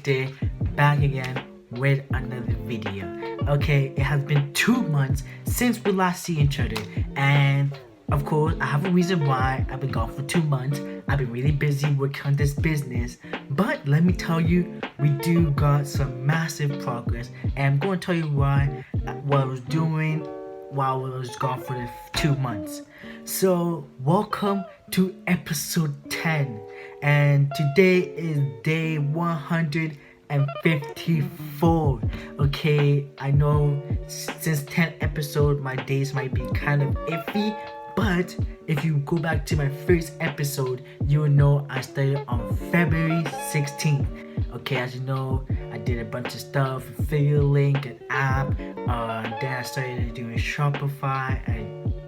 today, back again with another video. Okay, it has been 2 months since we last see each other, and of course I have a reason why I've been gone for 2 months. I've been really busy working on this business, but let me tell you, we do got some massive progress, and I'm going to tell you what I was doing while I was gone for the 2 months. So welcome to episode 10, and today is day 154. Okay, I know since 10th episode my days might be kind of iffy, but if you go back to my first episode, you will know I started on February 16th. Okay, as you know, I did a bunch of stuff, Figure Link, an app, then I started doing Shopify,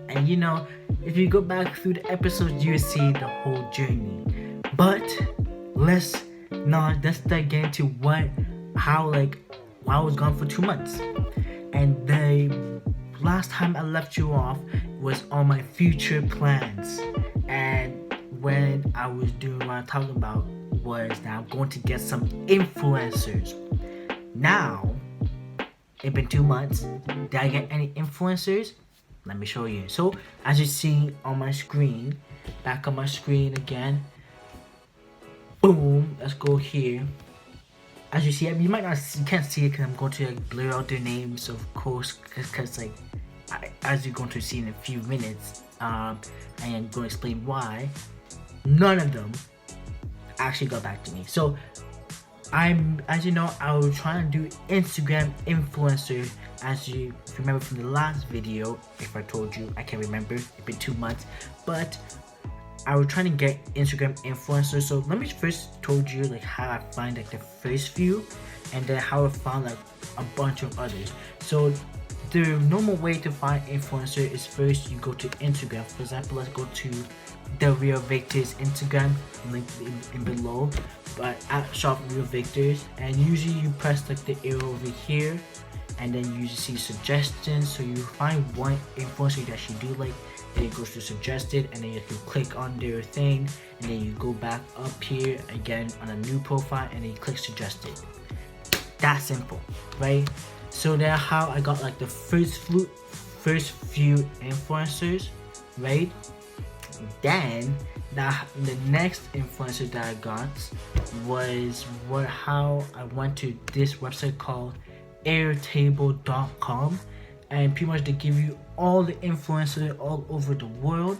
and you know, if you go back through the episodes, you will see the whole journey. But let's start getting into how I was gone for 2 months. And the last time I left you off was on my future plans. And when I was doing what I'm talking about was that I'm going to get some influencers. Now, it's been 2 months. Did I get any influencers? Let me show you. So, as you see on my screen, back on my screen again, boom, let's go here. As you see, you can't see it because I'm going to blur out their names, of course, because as you're going to see in a few minutes, and I'm going to explain why, none of them actually got back to me. So, as you know, I was trying to do Instagram influencer, if you remember from the last video. If I told you, I can't remember, it's been 2 months, but I was trying to get Instagram influencer. So let me first told you how I find the first few, and then how I found a bunch of others. So the normal way to find influencer is first you go to Instagram. For example, let's go to the Real Victors Instagram, link in below, but at Shop Real Victors, and usually you press the arrow over here, and then you see suggestions. So you find one influencer that you do like, then it goes to suggested, and then you can click on their thing, and then you go back up here again on a new profile, and then you click suggested. That simple, right? So that's how I got the first few influencers, right? Then the next influencer that I got was how I went to this website called airtable.com, and pretty much they give you all the influencers all over the world,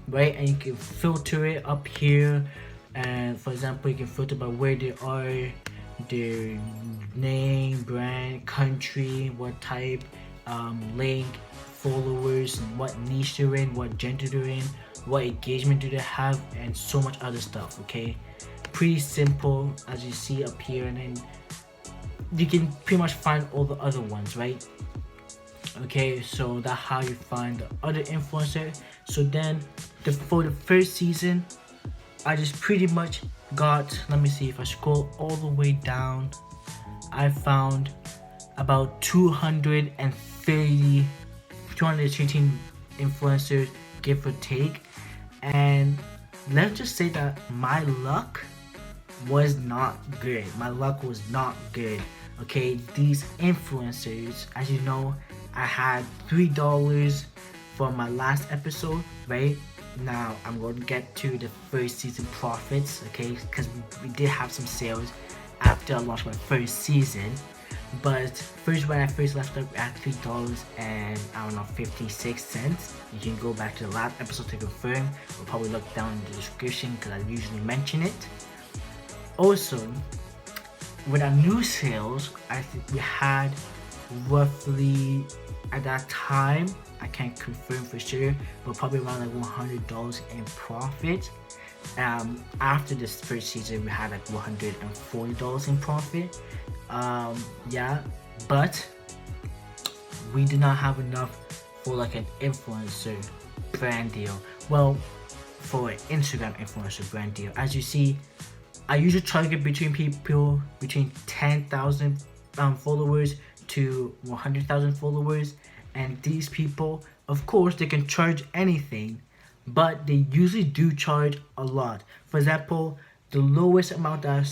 right? And you can filter it up here, and for example, you can filter by where they are, their name, brand, country, what type, link, followers, what niche they're in, what gender they're in, what engagement do they have, and so much other stuff. Okay, pretty simple as you see up here, and then you can pretty much find all the other ones, right? Okay, so that's how you find the other influencer. So then for the first season, I just pretty much got, let me see, if I scroll all the way down, I found about 213 influencers, give or take. And let's just say that my luck was not good. Okay, these influencers, as you know, I had $3 for my last episode, right? Now I'm going to get to the first season profits, okay, because we did have some sales after I launched my first season. But first, when I first left up at $3 and I don't know, 56 cents. You can go back to the last episode to confirm. We'll probably look down in the description because I usually mention it. Also, with our new sales, I think we had roughly, at that time, I can't confirm for sure, but probably around $100 in profit. After this first season, we had $140 in profit. Yeah, but we did not have enough for an influencer brand deal. Well, for an Instagram influencer brand deal, as you see, I usually target people between 10,000 followers to 100,000 followers, and these people, of course, they can charge anything, but they usually do charge a lot. For example, the lowest amount that I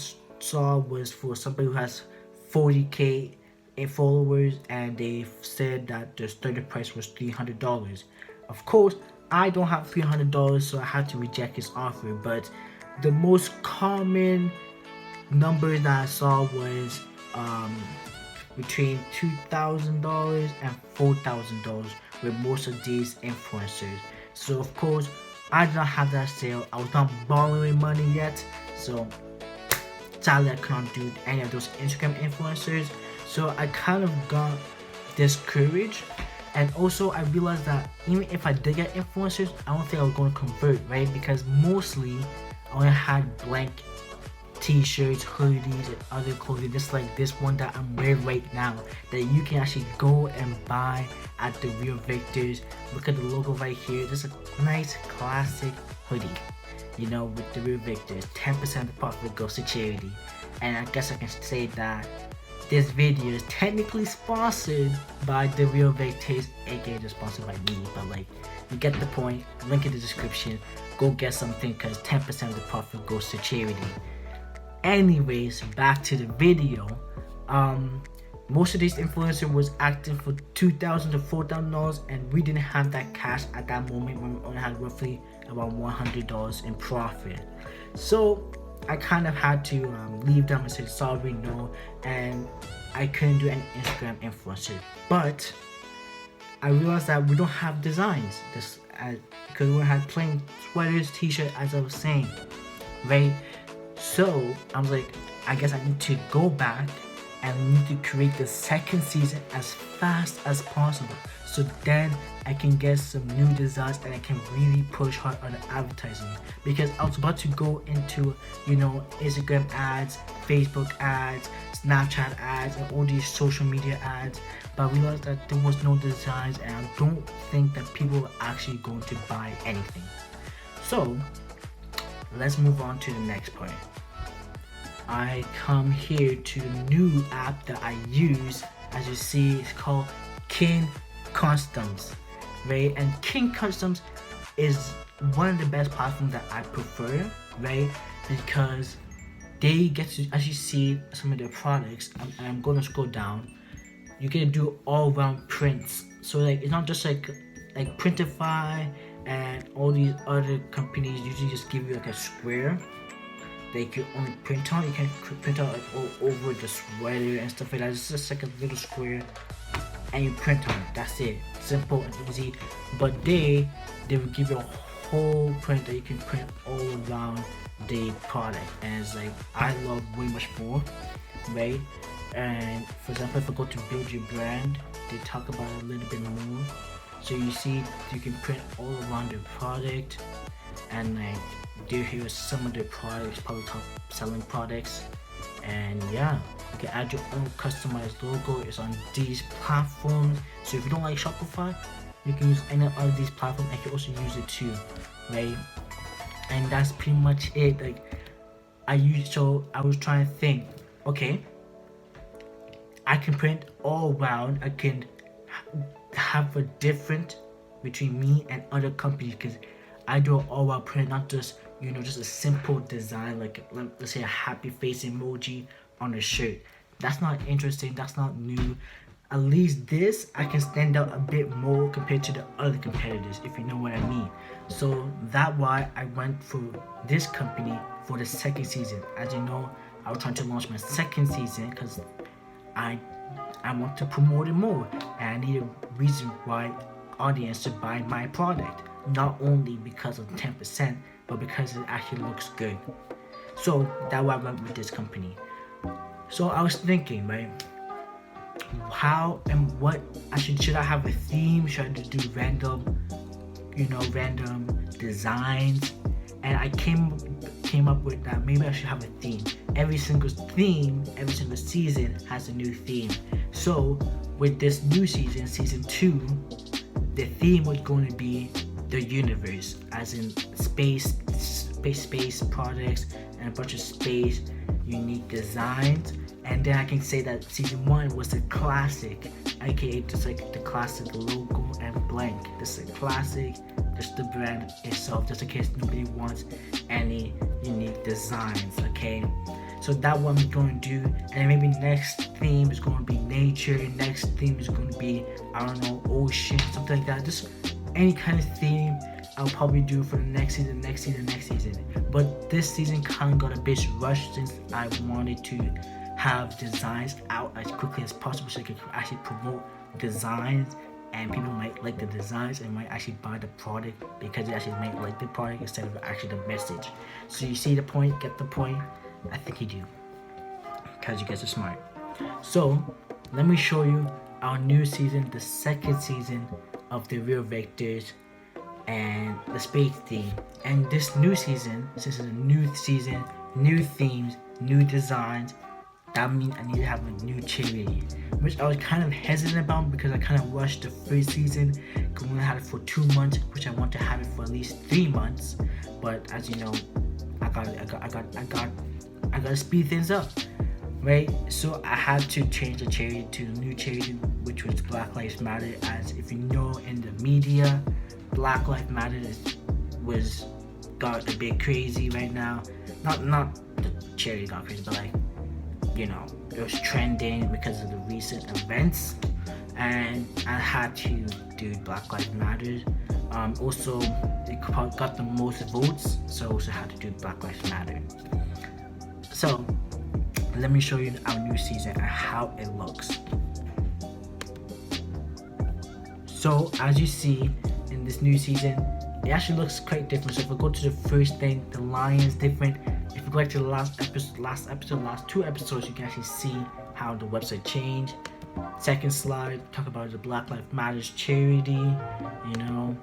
saw was for somebody who has 40K in followers, and they said that the starting price was $300. Of course, I don't have $300, so I had to reject his offer. But the most common number that I saw was between $2,000 and $4,000 with most of these influencers. So of course, I did not have that sale. I was not borrowing money yet, so sadly I couldn't do any of those Instagram influencers. So I kind of got discouraged, and also I realized that even if I did get influencers, I don't think I was going to convert, right? Because mostly I only had blank t-shirts, hoodies, and other clothing, just like this one that I'm wearing right now, that you can actually go and buy at the Real Victors. Look at the logo right here. This is a nice classic hoodie, you know, with the Real Victors. 10% of the profit goes to charity. And I guess I can say that this video is technically sponsored by the Real Victors, aka just sponsored by me, but like, you get the point. Link in the description. Go get something, because 10% of the profit goes to charity. Anyways, back to the video. Most of these influencers was acting for $2,000 to $4,000, and we didn't have that cash at that moment when we only had roughly about $100 in profit. So I kind of had to leave them and say sorry, no, and I couldn't do any Instagram influencer. But I realized that we don't have designs, because we had plain sweaters, t-shirt, as I was saying, right? So I was like, I guess I need to go back and need to create the second season as fast as possible, so then I can get some new designs and I can really push hard on the advertising. Because I was about to go into, you know, Instagram ads, Facebook ads, Snapchat ads, and all these social media ads, but I realized that there was no designs, and I don't think that people are actually going to buy anything. So let's move on to the next point. I come here to the new app that I use. As you see, it's called King Customs, right? And King Customs is one of the best platforms that I prefer, right? Because they get to, as you see, some of their products. I'm gonna scroll down. You can do all-round prints. So like, it's not just like Printify and all these other companies usually just give you like a square that you can only print on. You can print out like all over the sweater and stuff like that. It's just like a little square and you print on it. That's it. Simple and easy. But they will give you a whole print that you can print all around the product, and it's like, I love way much more, right? And for example, if I go to build your brand, they talk about it a little bit more. So you see, you can print all around the product, and like, here are some of the products, probably top selling products. And yeah, you can add your own customized logo. It's on these platforms. So if you don't like Shopify, you can use any of these platforms, and you can also use it too, right? And that's pretty much it. Like, I was trying to think, okay, I can print all around. I can have a different between me and other companies, because I do an all-round print, not just, you know, just a simple design like, let's say, a happy face emoji on a shirt. That's not interesting. That's not new. At least this, I can stand out a bit more compared to the other competitors, if you know what I mean. So that's why I went for this company for the second season. As you know, I was trying to launch my second season because I want to promote it more, and I need a reason why audience to buy my product, not only because of 10%, but because it actually looks good. So that's why I went with this company. So I was thinking, right, how and what should I have a theme? Should I just do random designs? And I came up with that maybe I should have a theme. Every single season has a new theme. So with this new season, season 2, the theme was going to be the universe, as in space products and a bunch of space unique designs. And then I can say that season 1 was a classic, aka just like the classic logo and blank. This is a classic, just the brand itself, just in case nobody wants any unique designs, okay? So that's what I'm going to do. And maybe next theme is going to be nature. Next theme is going to be, I don't know, ocean, something like that. Just any kind of theme I'll probably do for the next season. But this season kind of got a bit rushed since I wanted to have designs out as quickly as possible so I can actually promote designs, and people might like the designs and might actually buy the product because they actually might like the product instead of actually the message. So you see the point, get the point? I think you do, because you guys are smart. So let me show you our new season, the second season of the Real Vectors and the space theme. And this new season, since it's a new season, new themes, new designs, that means I need to have a new charity, which I was kind of hesitant about because I kind of rushed the first season. I only had it for 2 months, which I want to have it for at least 3 months. But as you know, I gotta speed things up, right? So I had to change the charity to a new charity, which was Black Lives Matter. As if you know, in the media, Black Lives Matter was got a bit crazy right now. Not the charity got crazy, but like, you know, it was trending because of the recent events, and I had to do Black Lives Matter. Also, it got the most votes, so I also had to do Black Lives Matter. So let me show you our new season and how it looks. So as you see in this new season, it actually looks quite different. So if we go to the first thing, the lion's different. If you go back to the last two episodes, you can actually see how the website changed. Second slide, talk about the Black Lives Matters charity, you know.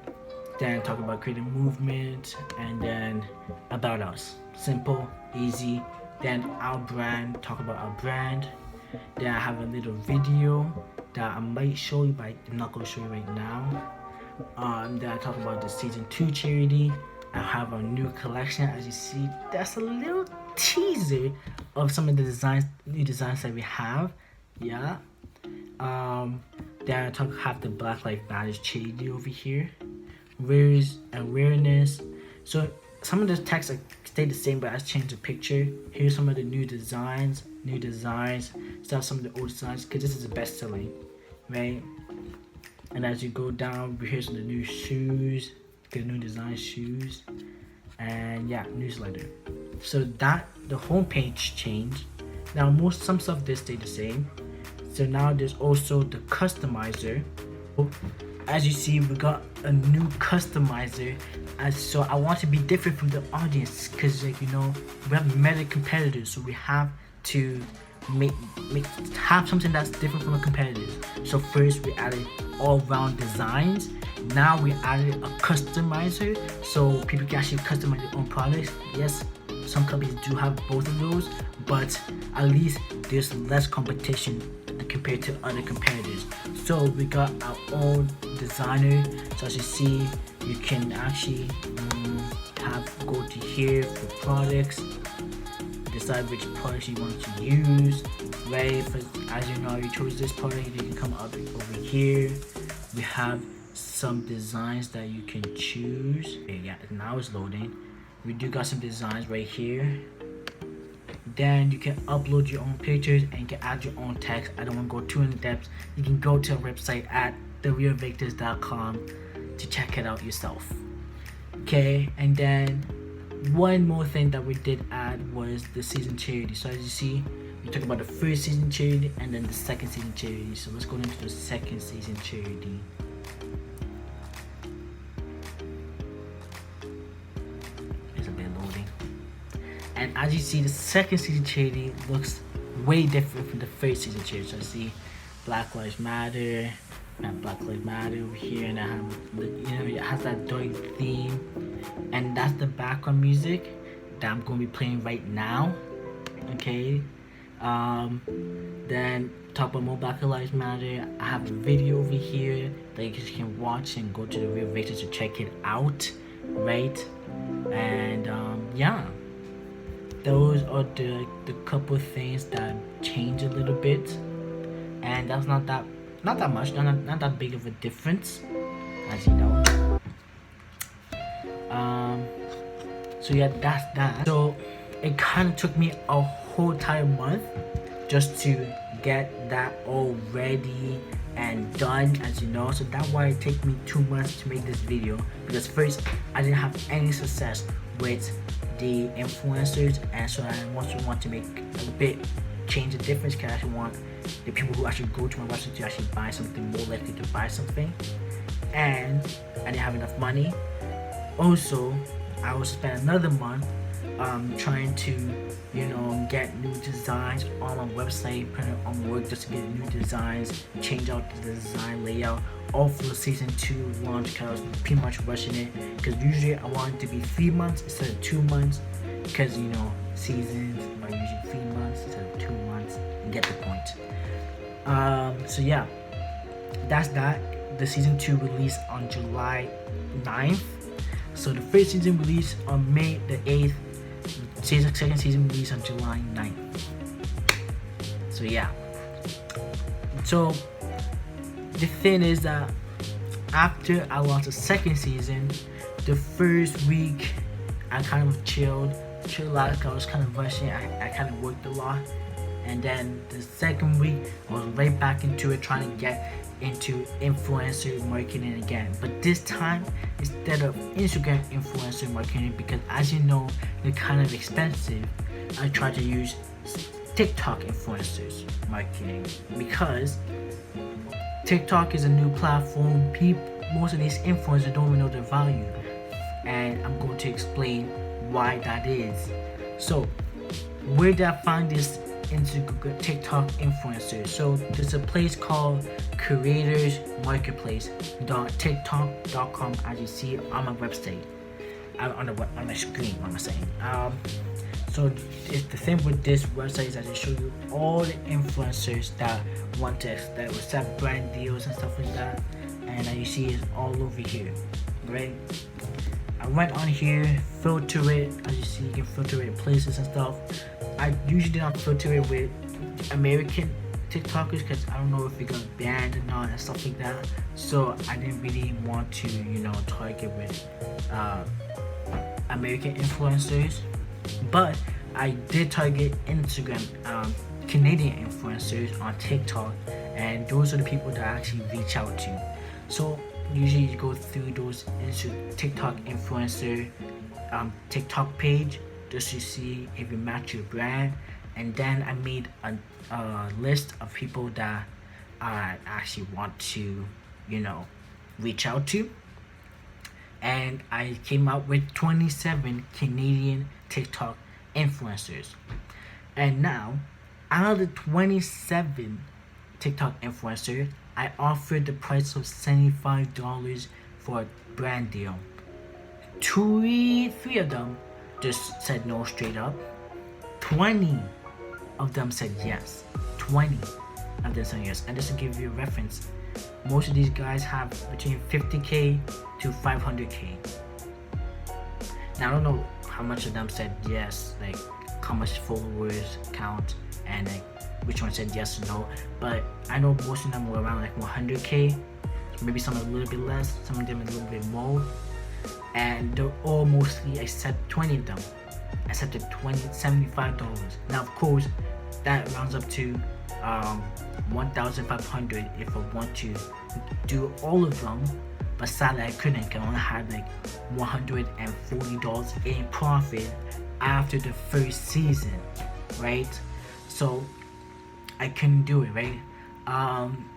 Then talk about creating movement, and then about us. Simple, easy. Then our brand, talk about our brand. Then I have a little video that I might show you, but I'm not going to show you right now. Then I talk about the season 2 charity. I have a new collection. As you see, that's a little teaser of some of the new designs that we have. Yeah. Then I have the Black Lives Matter charity over here. Where's awareness? So some of the text stay the same, but I changed the picture. Here's some of the new designs. Still some of the old designs, because this is the best selling, right? And as you go down, here's some of the new shoes. Get new design shoes, and yeah, newsletter. So that the homepage changed. Now some stuff did stay the same. So now there's also the customizer. As you see, we got a new customizer. So I want to be different from the audience, because like, you know, we have meta competitors, so we have to have something that's different from the competitors. So first we added all-round designs. Now we added a customizer, so people can actually customize their own products. Yes, some companies do have both of those, but at least there's less competition compared to other competitors. So we got our own designer. So as you see, you can actually go to here for products, decide which products you want to use, right? As you know, you chose this product, you can come up over here. We have some designs that you can choose. Okay, yeah, now it's loading. We do got some designs right here. Then you can upload your own pictures and you can add your own text. I don't want to go too in depth. You can go to our website at therealvectors.com to check it out yourself. Okay, and then one more thing that we did add was the season charity. So as you see, we talk about the first season charity and then the second season charity. So let's go into the second season charity. It's a bit loading. And as you see, the second season charity looks way different from the first season charity. So I see Black Lives Matter, and Black Lives Matter over here, and I have, you know, it has that dark theme, and that's the background music that I'm going to be playing right now. Okay. Then talk about more Black Lives Matter. I have a video over here that you guys can watch and go to the Real Vectors to check it out, right? And yeah, those are the couple things that change a little bit, and that's not that much, not that big of a difference, as you know. So yeah, that's that. So it kind of took me a whole entire month just to get that all ready and done, as you know. So that's why it took me 2 months to make this video, because first I didn't have any success with the influencers, and so I also want to make a bit change the difference, because I actually want the people who actually go to my website to actually buy something, more likely to buy something. And I didn't have enough money. Also, I also spent another month trying to, you know, get new designs on my website, put it on work just to get new designs, change out the design layout, all for the season 2 launch, because I was pretty much rushing it, because usually I want it to be 3 months instead of 2 months, because, you know, seasons are usually 3 months instead of 2 months. You get the point. So yeah, that's that. The season 2 released on July 9th. So the first season released on May the 8th. Second season released on July 9th. So yeah. So the thing is that after I launched the second season, the first week I kind of chilled a lot, because I was kind of rushing. I kind of worked a lot. And then the second week I was right back into it, trying to get into influencer marketing again. But this time, instead of Instagram influencer marketing, because as you know, they're kind of expensive, I tried to use TikTok influencers marketing, because TikTok is a new platform. Most of these influencers don't even know their value, and I'm going to explain why that is. So where did I find this TikTok influencers? So there's a place called Creators Marketplace.tiktok.com, as you see on my website, on the screen. What am I saying? So it's the thing with this website is that it shows you all the influencers that will set brand deals and stuff like that, and you see it all over here, right? I went on here, filter it. As you see, you can filter it in places and stuff. I usually do not filter it with American TikTokers, because I don't know if we got banned or not and stuff like that. So I didn't really want to, you know, target with American influencers. But I did target Instagram, Canadian influencers on TikTok, and those are the people that I actually reach out to. So usually you go through those TikTok influencer TikTok page just to see if it match your brand, and then I made a list of people that I actually want to, you know, reach out to, and I came out with 27 Canadian TikTok influencers. And now, out of the 27 TikTok influencers, I offered the price of $75 for a brand deal. Three of them just said no straight up. 20 of them said yes. 20 of them said yes. And just to give you a reference, most of these guys have between 50K to 500K. Now I don't know how much of them said yes, like how much followers count, and like which one said yes or no, but I know most of them were around like 100K, maybe some a little bit less, some of them a little bit more, and they're all mostly, except 20 of them accepted $75. Now of course that rounds up to 1,500 if I want to do all of them, but sadly I couldn't, because I only had like $140 in profit after the first season, right? So I couldn't do it, right?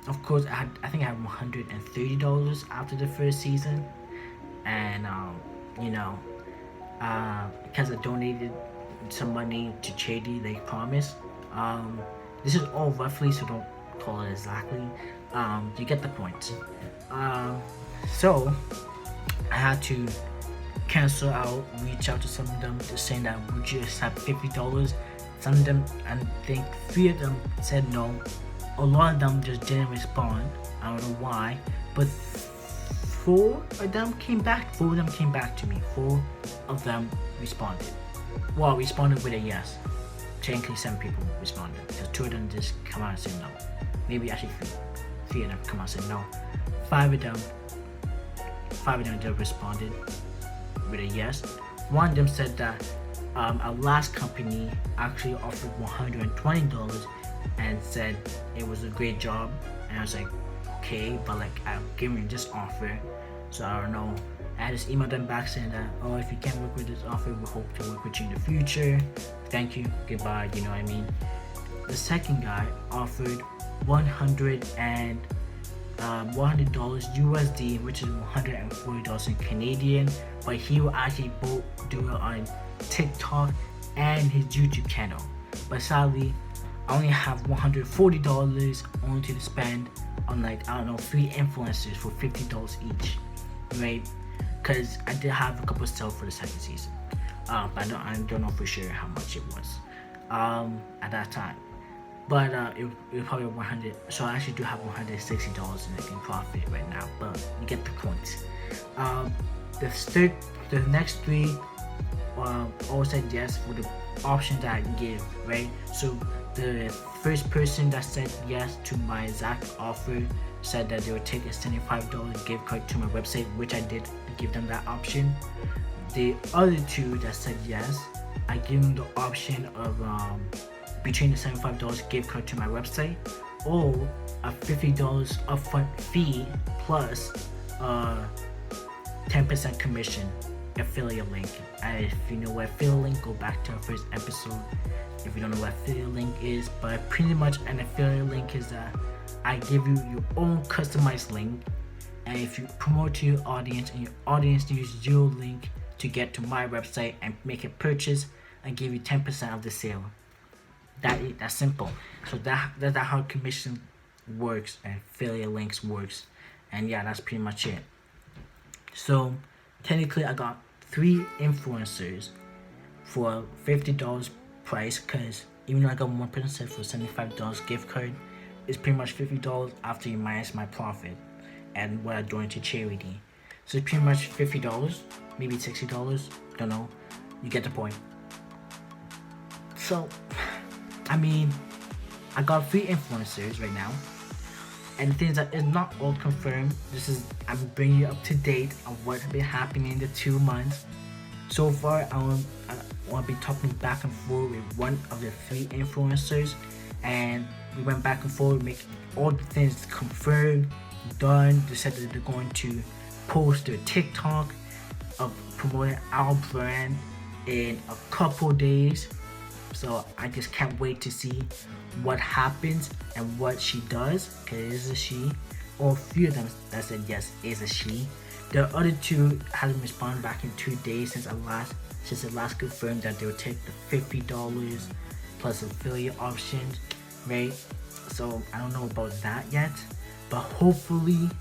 Of course I think I had $130 after the first season, and you know, because I donated some money to charity, they promised. This is all roughly, so don't call it exactly. You get the point. So I had to cancel out, reach out to some of them, just saying that would you accept $50? Some of them, I think 3 of them said no. A lot of them just didn't respond. I don't know why, but 4 of them came back. 4 of them came back to me. 4 of them responded. Well, responded with a yes. Technically 7 people responded, because 2 of them just come out and said no. Maybe actually 3 of them come out and said no. 5 of them just responded with a yes. One of them said that our last company actually offered $120 and said it was a great job, and I was like, okay, but like I'm giving this offer, so I don't know. I just emailed them back saying that, oh, if you can't work with this offer, we hope to work with you in the future. Thank you, goodbye. You know what I mean? The second guy offered $100 USD, which is $140 in Canadian, but he will actually both do it on TikTok and his YouTube channel. But sadly, I only have $140 only to spend on, like, I don't know, 3 influencers for $50 each, right? Because I did have a couple sales for the second season, but I don't know for sure how much it was at that time. But it was probably 100. So I actually do have $160 in profit right now. But you get the point. The next 3 all said yes for the option that I give, right? So the first person that said yes to my exact offer said that they would take a $75 gift card to my website, which I did give them that option. The other 2 that said yes, I gave them the option of between the $75 gift card to my website or a $50 upfront fee plus 10% commission affiliate link. If you know what affiliate link, go back to our first episode if you don't know what affiliate link is. But pretty much an affiliate link is that I give you your own customized link, and if you promote to your audience and your audience uses your link to get to my website and make a purchase, I give you 10% of the sale. That's simple. So that's how commission works and affiliate links works. And yeah, that's pretty much it. So technically I got 3 influencers for $50 price, because even though I got one person said for $75 gift card, it's pretty much $50 after you minus my profit and what I donate to charity. So it's pretty much $50, maybe $60, don't know. You get the point. So I mean, I got 3 influencers right now, and things that is not all confirmed. I'm bringing you up to date on what's been happening in the 2 months. So far, I want to be talking back and forth with one of the 3 influencers, and we went back and forth, make all the things confirmed, done. They said that they're going to post their TikTok of promoting our brand in a couple days. So I just can't wait to see what happens and what she does, because it is a she. All 3 of them that said yes is a she. The other 2 hasn't responded back in 2 days since the last confirmed that they would take the $50 plus affiliate options, right? So I don't know about that yet, but hopefully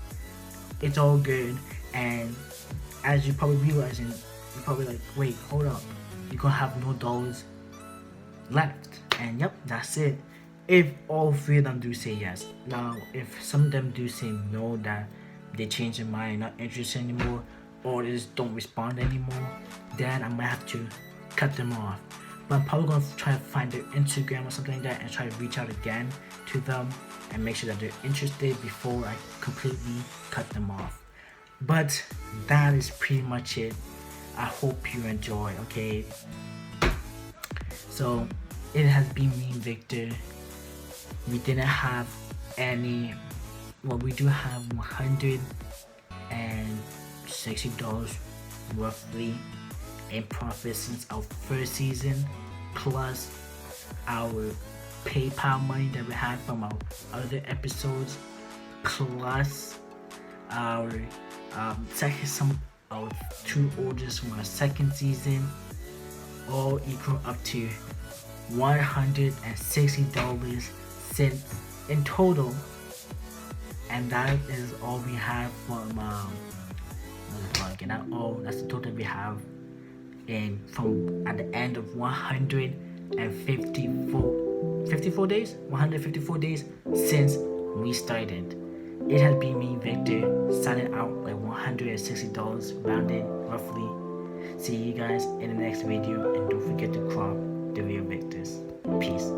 it's all good. And as you probably realizing, you're probably like, wait, hold up, you're gonna have no dollars left. And yep, that's it, if all 3 of them do say yes. Now if some of them do say no, that they change their mind, not interested anymore, or they just don't respond anymore, then I might have to cut them off. But I'm probably gonna try to find their Instagram or something like that and try to reach out again to them and make sure that they're interested before I completely cut them off. But that is pretty much it. I hope you enjoy, okay? So it has been me, Victor. We didn't have any, well, we do have $160 roughly in profit since our first season, plus our PayPal money that we had from our other episodes, plus our our 2 orders from our second season, all equal up to $160 since in total. And that is all we have from that's the total we have from at the end of 154 days since we started. It has been me, Victor, signing out like $160 rounded roughly. See you guys in the next video, and don't forget to crop the real Victors. Peace.